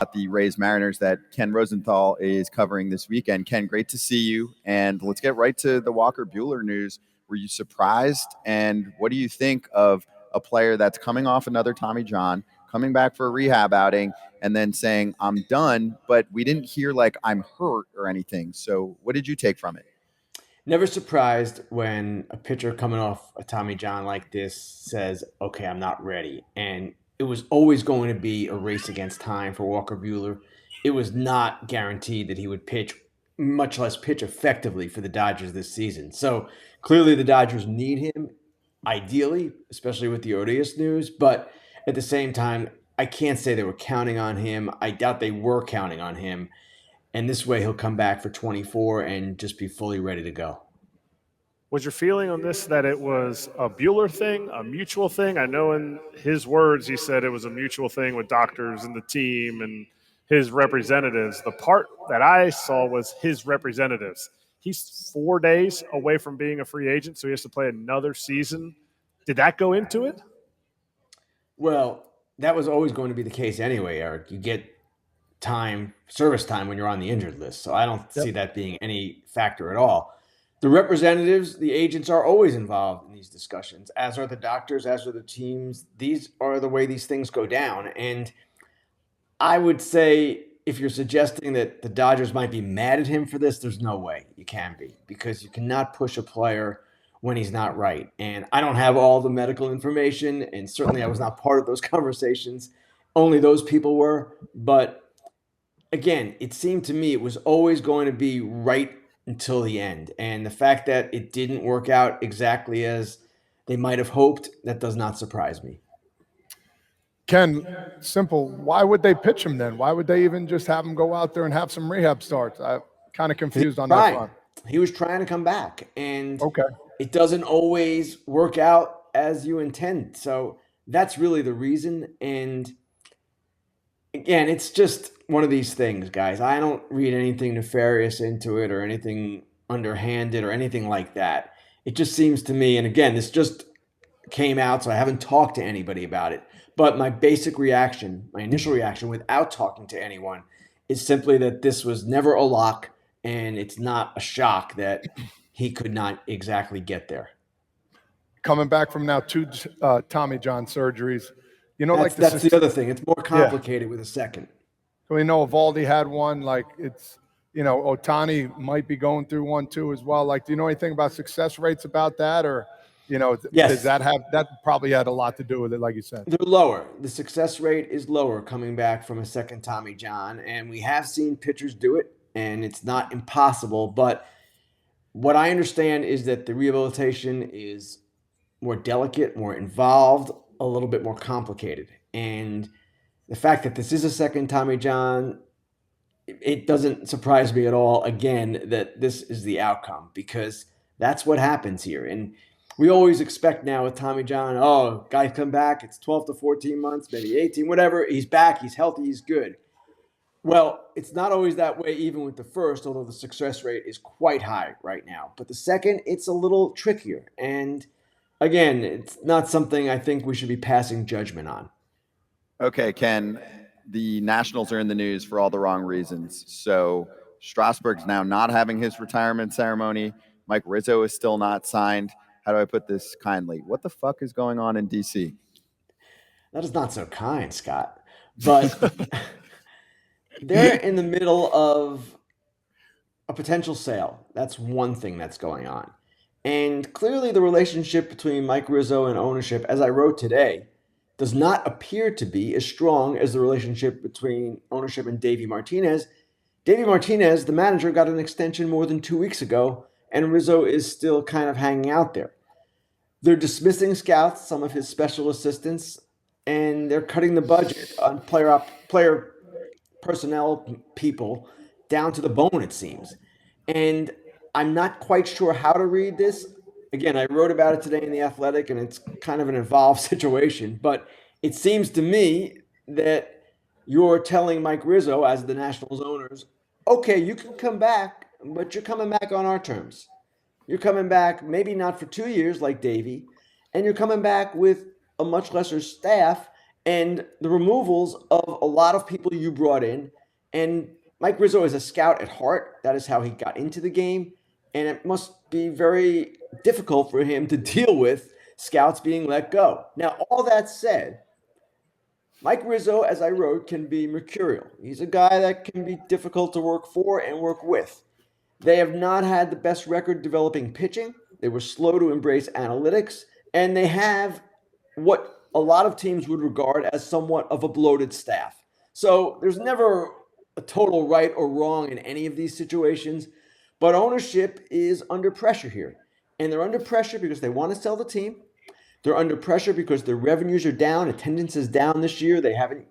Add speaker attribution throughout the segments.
Speaker 1: about the Rays Mariners that Ken Rosenthal is covering this weekend. Ken, great to see you. And let's get right to the Walker Buehler news. Were you surprised? And what do you think of a player that's coming off another Tommy John, coming back for a rehab outing, and then saying, I'm done, but we didn't hear like I'm hurt or anything. So what did you take from it?
Speaker 2: Never surprised when a pitcher coming off a Tommy John like this says, okay, I'm not ready. And it was always going to be a race against time for Walker Buehler. It was not guaranteed that he would pitch, much less pitch effectively for the Dodgers this season. So clearly the Dodgers need him, ideally, especially with the Odious news. But at the same time, I can't say they were counting on him. I doubt they were counting on him. And this way he'll come back for 24 and just be fully ready to go.
Speaker 3: Was your feeling on this that it was a Buehler thing, a mutual thing? I know in his words he said it was a mutual thing with doctors and the team and his representatives. The part that I saw was his representatives. He's 4 days away from being a free agent, so he has to play another season. Did that go into it?
Speaker 2: Well, that was always going to be the case anyway, Eric. You get service time when you're on the injured list. So I don't see that being any factor at all. The representatives, the agents are always involved in these discussions, as are the doctors, as are the teams. These are the way these things go down. And I would say if you're suggesting that the Dodgers might be mad at him for this, there's no way you can be, because you cannot push a player when he's not right. And I don't have all the medical information, and certainly I was not part of those conversations. Only those people were. But again, it seemed to me it was always going to be right until the end. And the fact that it didn't work out exactly as they might have hoped, that does not surprise me.
Speaker 4: Ken, simple. Why would they pitch him then? Why would they even just have him go out there and have some rehab starts? I'm kind of confused on that front.
Speaker 2: He was trying to come back, and
Speaker 4: okay,
Speaker 2: it doesn't always work out as you intend. So that's really the reason. And again, it's just one of these things, guys. I don't read anything nefarious into it or anything underhanded or anything like that. It just seems to me, and again, this just came out, so I haven't talked to anybody about it. But my basic reaction, my initial reaction without talking to anyone, is simply that this was never a lock, and it's not a shock that he could not exactly get there.
Speaker 4: Coming back from now 2 Tommy John surgeries. You know,
Speaker 2: that's the other thing. It's more complicated with a second.
Speaker 4: We know Evaldi had one. Like it's, Ohtani might be going through one too as well. Like, do you know anything about success rates about that, or,
Speaker 2: yes.
Speaker 4: Does that probably had a lot to do with it, like you said?
Speaker 2: They're lower. The success rate is lower coming back from a second Tommy John, and we have seen pitchers do it, and it's not impossible. But what I understand is that the rehabilitation is more delicate, more involved, a little bit more complicated. And the fact that this is a second Tommy John, it doesn't surprise me at all, again, that this is the outcome, because that's what happens here. And we always expect now with Tommy John, guys come back, it's 12 to 14 months, maybe 18, whatever. He's back, he's healthy, he's good. Well, it's not always that way even with the first, although the success rate is quite high right now. But the second, it's a little trickier. And again, it's not something I think we should be passing judgment on.
Speaker 1: Okay, Ken, the Nationals are in the news for all the wrong reasons. So Strasburg's now not having his retirement ceremony. Mike Rizzo is still not signed. How do I put this kindly? What the fuck is going on in D.C.?
Speaker 2: That is not so kind, Scott. But they're in the middle of a potential sale. That's one thing that's going on. And clearly the relationship between Mike Rizzo and ownership, as I wrote today, does not appear to be as strong as the relationship between ownership and Davey Martinez. Davey Martinez, the manager, got an extension more than 2 weeks ago, and Rizzo is still kind of hanging out there. They're dismissing scouts, some of his special assistants, and they're cutting the budget on player personnel people down to the bone, it seems. And I'm not quite sure how to read this. Again, I wrote about it today in The Athletic, and it's kind of an involved situation. But it seems to me that you're telling Mike Rizzo, as the Nationals owners, okay, you can come back, but you're coming back on our terms. You're coming back maybe not for 2 years like Davey, and you're coming back with a much lesser staff, and the removals of a lot of people you brought in. And Mike Rizzo is a scout at heart. That is how he got into the game. And it must be very difficult for him to deal with scouts being let go. Now, all that said, Mike Rizzo, as I wrote, can be mercurial. He's a guy that can be difficult to work for and work with. They have not had the best record developing pitching. They were slow to embrace analytics, and they have what a lot of teams would regard as somewhat of a bloated staff. So there's never a total right or wrong in any of these situations, but ownership is under pressure here. And they're under pressure because they want to sell the team. They're under pressure because their revenues are down. Attendance is down this year. They haven't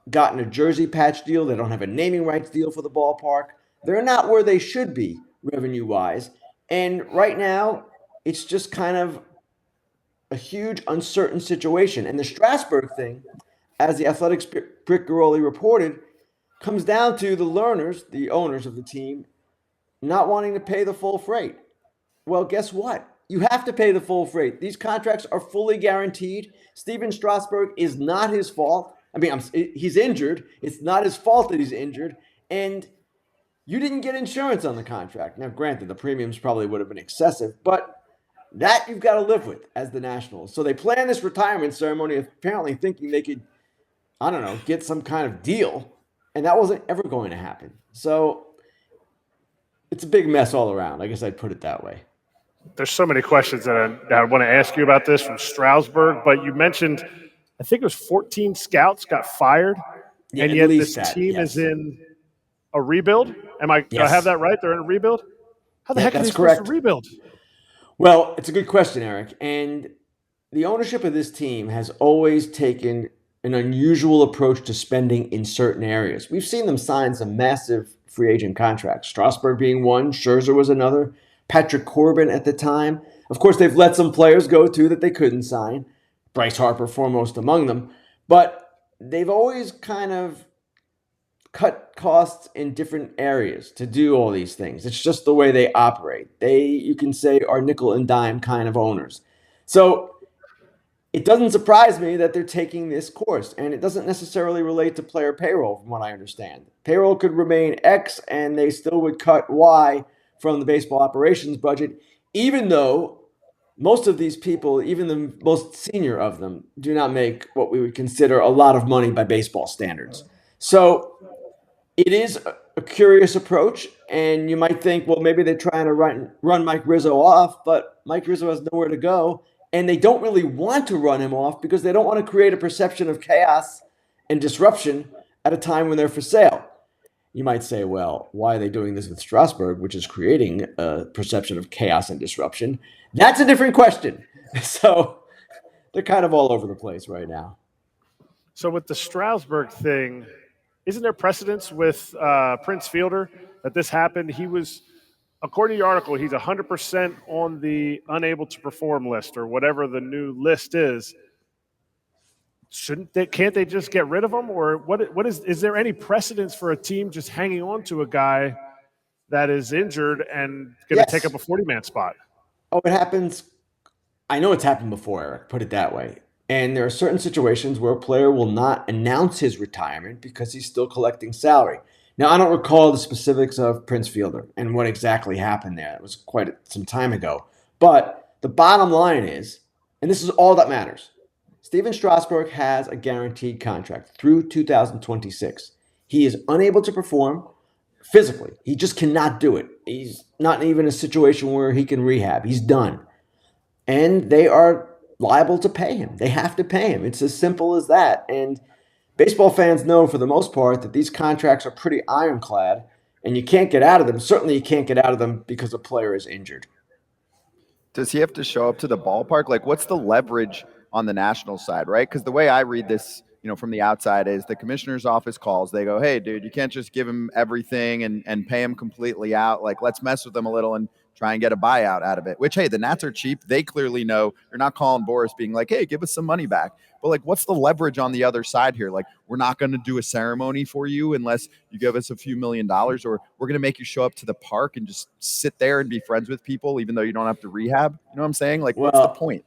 Speaker 2: gotten a jersey patch deal. They don't have a naming rights deal for the ballpark. They're not where they should be revenue wise. And right now, it's just kind of a huge uncertain situation. And the Strasburg thing, as the Athletics Brick Garoli reported, comes down to the learners, the owners of the team, not wanting to pay the full freight. Well, guess what? You have to pay the full freight. These contracts are fully guaranteed. Steven Strasburg is not his fault. I mean, he's injured. It's not his fault that he's injured. And you didn't get insurance on the contract. Now, granted, the premiums probably would have been excessive, but that you've got to live with as the Nationals. So they planned this retirement ceremony apparently thinking they could, I don't know, get some kind of deal. And that wasn't ever going to happen. So it's a big mess all around. I guess I'd put it that way.
Speaker 3: There's so many questions that I want to ask you about this from Strasburg, but you mentioned, I think it was 14 scouts got fired, and yet this team is in a rebuild. Do I have that right? They're in a rebuild? How the heck are they supposed to rebuild?
Speaker 2: Well, it's a good question, Eric. And the ownership of this team has always taken an unusual approach to spending in certain areas. We've seen them sign some massive free agent contracts, Strasburg being one, Scherzer was another, Patrick Corbin at the time. Of course, they've let some players go, too, that they couldn't sign. Bryce Harper foremost among them. But they've always kind of cut costs in different areas to do all these things. It's just the way they operate. They, you can say, are nickel and dime kind of owners. So it doesn't surprise me that they're taking this course, and it doesn't necessarily relate to player payroll, from what I understand. Payroll could remain X, and they still would cut Y from the baseball operations budget, even though most of these people, even the most senior of them, do not make what we would consider a lot of money by baseball standards. So it is a curious approach, and you might think, well, maybe they're trying to run Mike Rizzo off, but Mike Rizzo has nowhere to go, and they don't really want to run him off because they don't want to create a perception of chaos and disruption at a time when they're for sale. You might say, well, why are they doing this with Strasburg, which is creating a perception of chaos and disruption? That's a different question. So they're kind of all over the place right now.
Speaker 3: So with the Strasburg thing, isn't there precedence with Prince Fielder that this happened? He was, according to your article, he's 100% on the unable to perform list or whatever the new list is. Can't they just get rid of him? Or is there any precedence for a team just hanging on to a guy that is injured and going to take up a 40-man spot?
Speaker 2: Oh, it happens. I know it's happened before, Eric, put it that way. And there are certain situations where a player will not announce his retirement because he's still collecting salary. Now, I don't recall the specifics of Prince Fielder and what exactly happened there. It was quite some time ago. But the bottom line is, and this is all that matters, Steven Strasburg has a guaranteed contract through 2026. He is unable to perform physically. He just cannot do it. He's not even in a situation where he can rehab. He's done. And they are liable to pay him. They have to pay him. It's as simple as that. And baseball fans know for the most part that these contracts are pretty ironclad and you can't get out of them. Certainly you can't get out of them because a player is injured.
Speaker 1: Does he have to show up to the ballpark? Like, what's the leverage on the national side, right? Because the way I read this, from the outside is the commissioner's office calls. They go, hey, dude, you can't just give him everything and pay him completely out. Like, let's mess with him a little and try and get a buyout out of it, which, hey, the Nats are cheap. They clearly know. You're not calling Boris being like, hey, give us some money back. But, like, what's the leverage on the other side here? Like, we're not going to do a ceremony for you unless you give us a few $1 million, or we're going to make you show up to the park and just sit there and be friends with people even though you don't have to rehab. You know what I'm saying? Like, what's the point?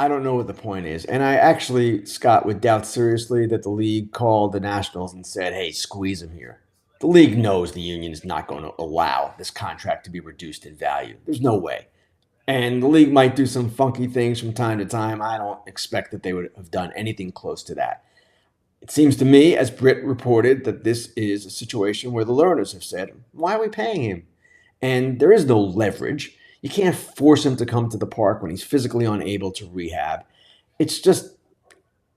Speaker 2: I don't know what the point is. And I actually, Scott, would doubt seriously that the league called the Nationals and said, hey, squeeze him here. The league knows the union is not going to allow this contract to be reduced in value. There's no way. And the league might do some funky things from time to time. I don't expect that they would have done anything close to that. It seems to me, as Britt reported, that this is a situation where the learners have said, why are we paying him? And there is no leverage. You can't force him to come to the park when he's physically unable to rehab. It's just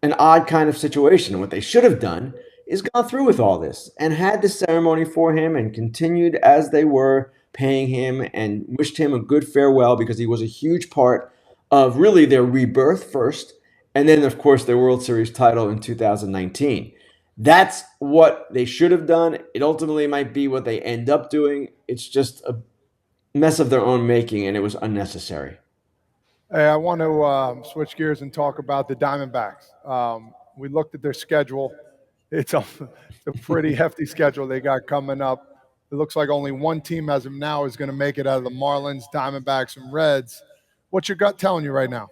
Speaker 2: an odd kind of situation. And what they should have done is gone through with all this and had the ceremony for him and continued as they were paying him and wished him a good farewell, because he was a huge part of really their rebirth first, and then, of course, their World Series title in 2019. That's what they should have done. It ultimately might be what they end up doing. It's just a mess of their own making, and it was unnecessary.
Speaker 4: Hey, I want to switch gears and talk about the Diamondbacks. We looked at their schedule. It's a pretty hefty schedule they got coming up. It looks like only one team as of now is going to make it out of the Marlins, Diamondbacks, and Reds. What's your gut telling you right now?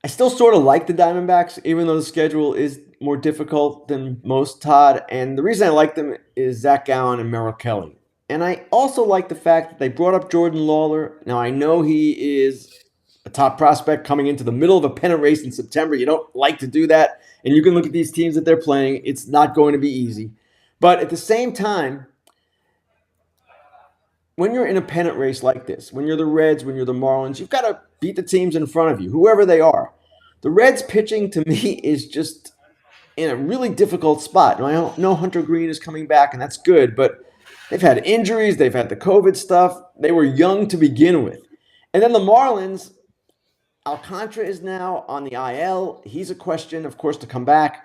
Speaker 2: I still sort of like the Diamondbacks, even though the schedule is more difficult than most, Todd. And the reason I like them is Zach Gallen and Merrill Kelly. And I also like the fact that they brought up Jordan Lawler. Now, I know he is a top prospect coming into the middle of a pennant race in September. You don't like to do that. And you can look at these teams that they're playing. It's not going to be easy. But at the same time, when you're in a pennant race like this, when you're the Reds, when you're the Marlins, you've got to beat the teams in front of you, whoever they are. The Reds pitching, to me, is just in a really difficult spot. Now, I know Hunter Green is coming back, and that's good, but they've had injuries. They've had the COVID stuff. They were young to begin with. And then the Marlins, Alcantara is now on the IL. He's a question, of course, to come back.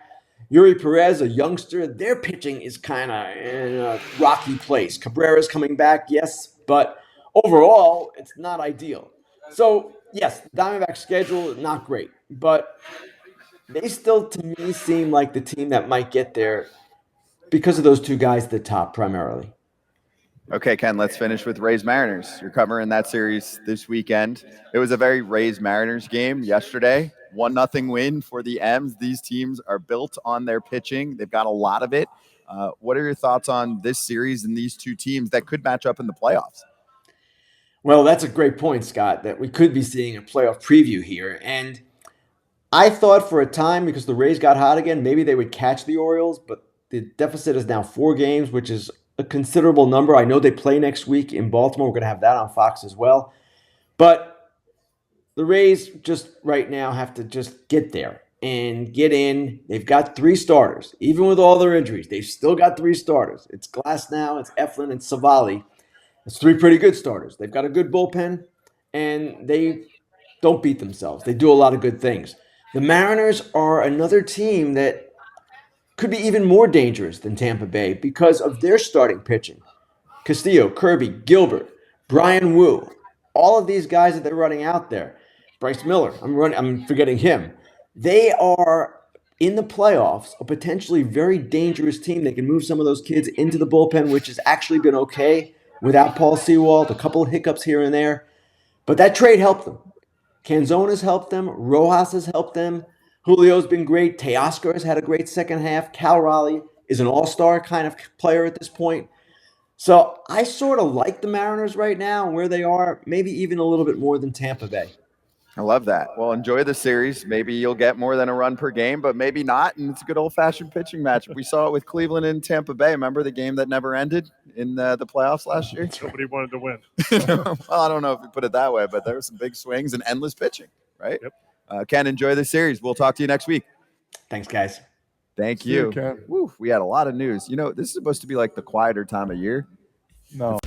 Speaker 2: Yuri Perez, a youngster, their pitching is kind of in a rocky place. Cabrera's coming back, yes, but overall, it's not ideal. So, yes, the Diamondback schedule, not great, but they still, to me, seem like the team that might get there because of those two guys at the top primarily.
Speaker 1: Okay, Ken, let's finish with Rays Mariners. You're covering that series this weekend. It was a very Rays Mariners game yesterday. 1-0 win for the M's. These teams are built on their pitching. They've got a lot of it. What are your thoughts on this series and these two teams that could match up in the playoffs?
Speaker 2: Well, that's a great point, Scott, that we could be seeing a playoff preview here. And I thought for a time, because the Rays got hot again, maybe they would catch the Orioles, but the deficit is now 4 games, which is a considerable number. I know they play next week in Baltimore. We're going to have that on Fox as well. But the Rays just right now have to just get there and get in. They've got 3 starters. Even with all their injuries, they've still got 3 starters. It's Glasnow, it's Eflin, and Savali. It's 3 pretty good starters. They've got a good bullpen, and they don't beat themselves. They do a lot of good things. The Mariners are another team that could be even more dangerous than Tampa Bay because of their starting pitching. Castillo, Kirby, Gilbert, Brian Wu, all of these guys that they're running out there. Bryce Miller, I'm forgetting him. They are in the playoffs a potentially very dangerous team. They can move some of those kids into the bullpen, which has actually been okay without Paul Sewald, a couple of hiccups here and there. But that trade helped them. Canzona's helped them. Rojas has helped them. Julio's been great. Teoscar has had a great second half. Cal Raleigh is an all-star kind of player at this point. So I sort of like the Mariners right now and where they are, maybe even a little bit more than Tampa Bay.
Speaker 1: I love that. Well, enjoy the series. Maybe you'll get more than a run per game, but maybe not. And it's a good old-fashioned pitching match. We saw it with Cleveland and Tampa Bay. Remember the game that never ended in the playoffs last year?
Speaker 3: Nobody wanted to win.
Speaker 1: Well, I don't know if you put it that way, but there were some big swings and endless pitching, right?
Speaker 3: Yep.
Speaker 1: Ken, enjoy the series. We'll talk to you next week.
Speaker 2: Thanks, guys.
Speaker 1: Thank you. Woo, we had a lot of news. You know, this is supposed to be like the quieter time of year.
Speaker 4: No.